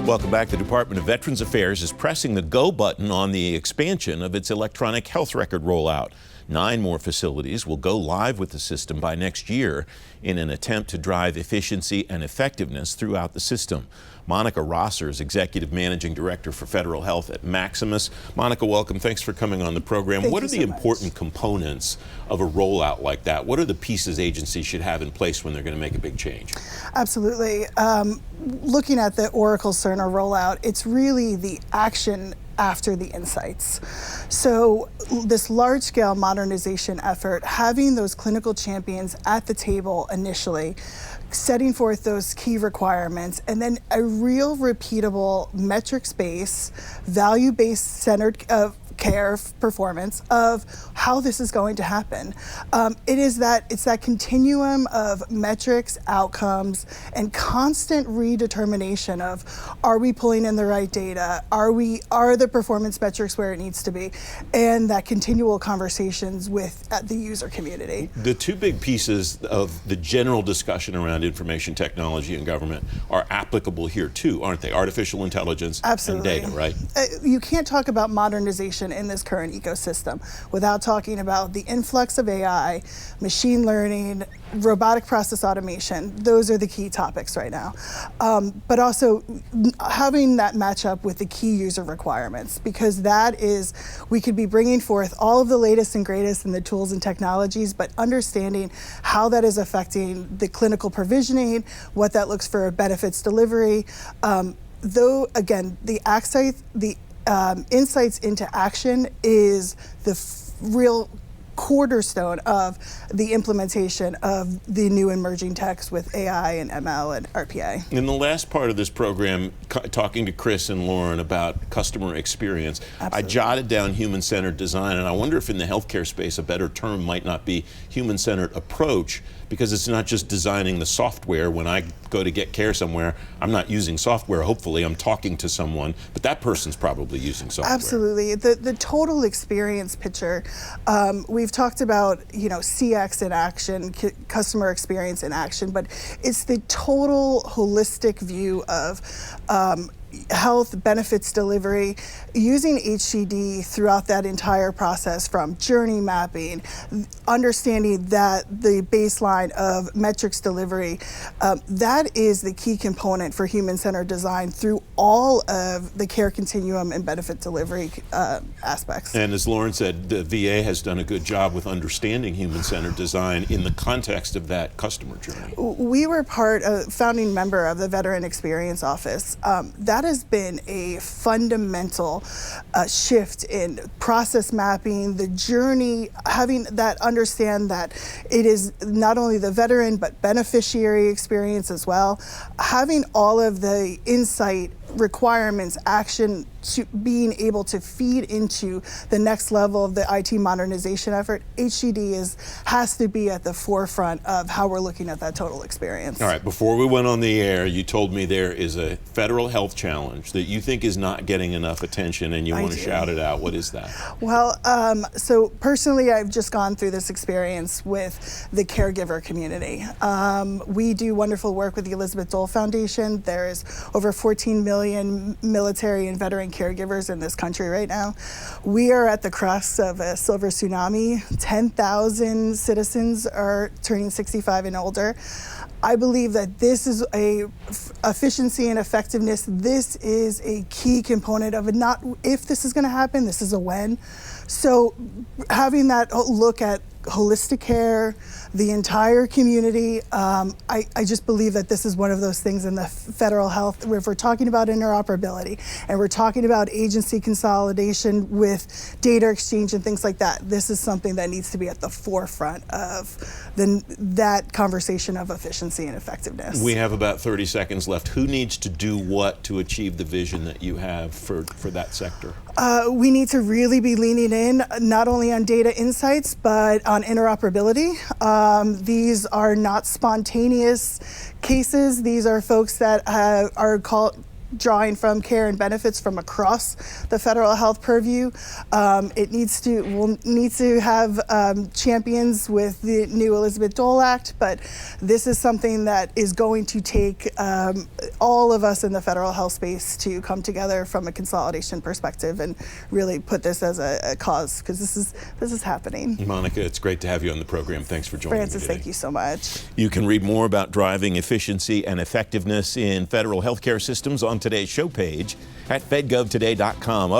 Welcome back. The Department of Veterans Affairs is pressing the go button on the expansion of its electronic health record rollout. 9 more facilities will go live with the system by next year in an attempt to drive efficiency and effectiveness throughout the system. Monica Rosser is Executive Managing Director for Federal Health at Maximus. Monica, welcome. Thanks for coming on the program. What are the important components of a rollout like that? What are the pieces agencies should have in place when they're going to make a big change? Absolutely. Looking at the Oracle Cerner rollout, it's really the action after the insights. So this large-scale modernization effort, having those clinical champions at the table initially, setting forth those key requirements, and then a real repeatable metrics-based, value-based centered care performance of how this is going to happen. It's that continuum of metrics, outcomes, and constant redetermination of, are we pulling in the right data? Are the performance metrics where it needs to be? And that continual conversations with the user community. The 2 big pieces of the general discussion around information technology and government are applicable here too, aren't they? Artificial intelligence Absolutely. And data, right? You can't talk about modernization in this current ecosystem without talking about the influx of AI, machine learning, robotic process automation. Those are the key topics right now. But also having that match up with the key user requirements, because that is, we could be bringing forth all of the latest and greatest in the tools and technologies, but understanding how that is affecting the clinical provisioning, what that looks for benefits delivery. Though, again, the insights into action is the real cornerstone of the implementation of the new emerging techs with AI and ML and RPA. In the last part of this program, talking to Chris and Lauren about customer experience, Absolutely. I jotted down human-centered design, and I wonder if in the healthcare space a better term might not be human-centered approach, because it's not just designing the software. When I go to get care somewhere, I'm not using software, hopefully I'm talking to someone, but that person's probably using software. Absolutely. The total experience picture, we've talked about, CX in action, customer experience in action, but it's the total holistic view of health benefits delivery, using HCD throughout that entire process, from journey mapping, understanding that the baseline of metrics delivery, that is the key component for human-centered design through all of the care continuum and benefit delivery aspects. And as Lauren said, the VA has done a good job with understanding human-centered design in the context of that customer journey. We were founding member of the Veteran Experience Office. That has been a fundamental shift in process mapping, the journey, having that understand that it is not only the veteran but beneficiary experience as well. Having all of the insight, requirements, action, to being able to feed into the next level of the IT modernization effort, HCD has to be at the forefront of how we're looking at that total experience. All right, before we went on the air, you told me there is a federal health challenge that you think is not getting enough attention, and you want to shout it out. What is that? Well, so personally, I've just gone through this experience with the caregiver community. We do wonderful work with the Elizabeth Dole Foundation. There is over 14 million military and veteran caregivers in this country right now. We are at the crux of a silver tsunami. 10,000 citizens are turning 65 and older. I believe that this is efficiency and effectiveness. This is a key component of it. Not if this is going to happen, this is a when. So having that look at holistic care, the entire community, I just believe that this is one of those things in the federal health, where if we're talking about interoperability and we're talking about agency consolidation with data exchange and things like that, this is something that needs to be at the forefront of that conversation of efficiency and effectiveness. We have about 30 seconds left. Who needs to do what to achieve the vision that you have for that sector? We need to really be leaning in, not only on data insights, but on interoperability. These are not spontaneous cases. These are folks that are drawing from care and benefits from across the federal health purview. We'll need to have champions with the new Elizabeth Dole Act, but this is something that is going to take all of us in the federal health space to come together from a consolidation perspective and really put this as a cause, because this is happening. Monica, it's great to have you on the program. Thanks for joining Francis, me today. thank you so much. You can read more about driving efficiency and effectiveness in federal healthcare systems on today's show page at fedgovtoday.com.